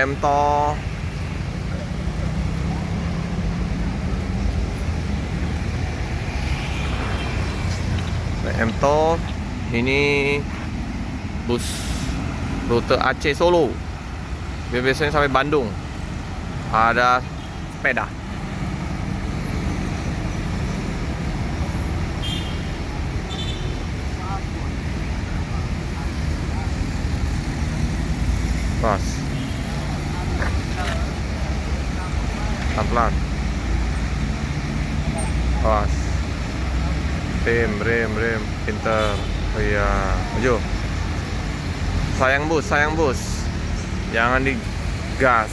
PM toh. PM toh. Ini bus rute Aceh Solo. Biasanya sampai Bandung. Ada sepeda. Pas. Pelan-pelan. Pas. Rem, pinter. Oh iya, maju. Sayang bus. Jangan digas.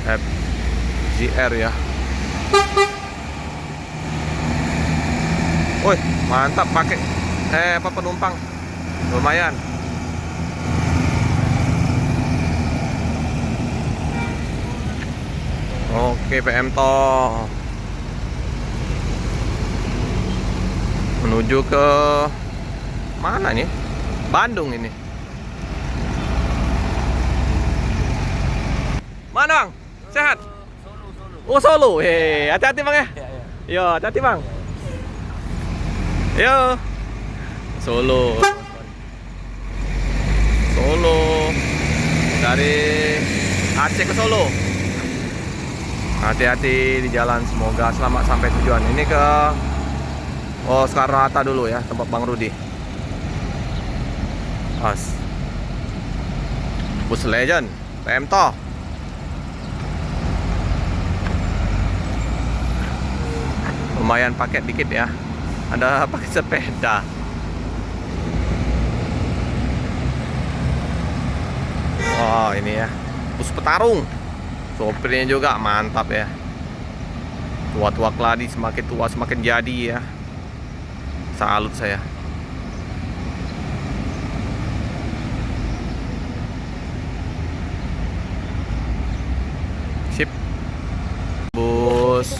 FGR ya. Woi, mantap pakai penumpang. Lumayan. Oke, PM toh. Menuju ke mana nih? Bandung ini. Mana, Bang? Sehat? Oh, Solo. Hati-hati, Bang ya. Yo, hati-hati, Bang. Yo. Solo. Dari Aceh ke Solo. Hati-hati di jalan, semoga selamat sampai tujuan. Ini ke Soekarno-Hatta dulu ya, tempat Bang Rudi. As. Bus Legend, PM toh. Lumayan paket dikit ya. Ada pakai sepeda. Oh, ini ya. Bus petarung. Sopirnya juga mantap ya. Tua-tua keladi, semakin tua semakin jadi ya. Salut saya. Sip. Bus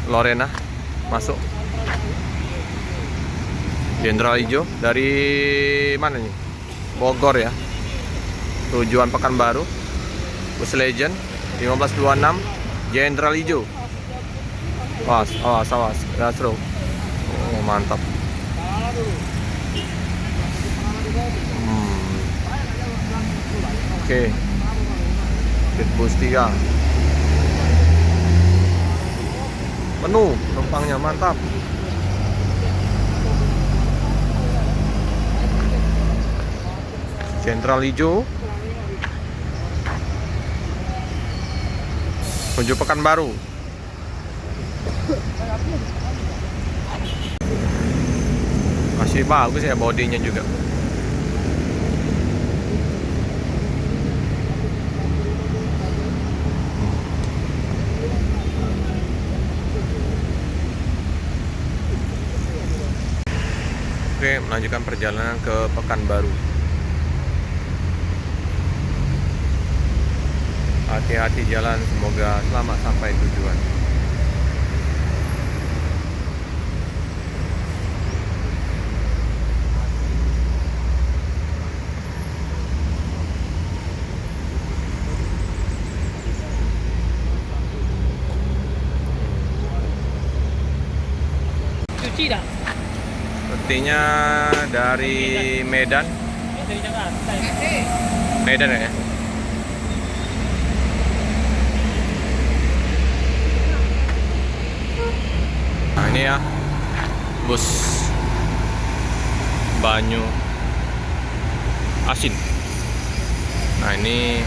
Lorena masuk. Jenderal Ijo dari mana nih? Bogor ya. Tujuan Pekanbaru. Bus Legend 1526 Jenderal Ijo. Awas. Gasro. Oh, mantap. Oke. Bus 3. Penuh penumpangnya, mantap. Jenderal Ijo menuju Pekanbaru. Masih bagus ya bodinya juga. Oke, melanjutkan perjalanan ke Pekanbaru. Hati-hati jalan, semoga selamat sampai tujuan. Cuci dah. Sepertinya dari Medan. Dari Jakarta. Medan ya. Nah, ini ya bus Banyu Asin. Nah, ini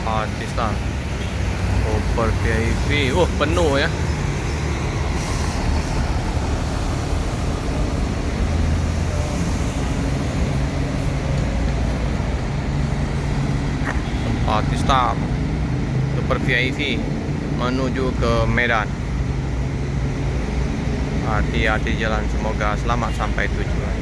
Artista Super VIP. Penuh ya. Artista Super VIP menuju ke Medan. Hati-hati jalan, semoga selamat sampai tujuan.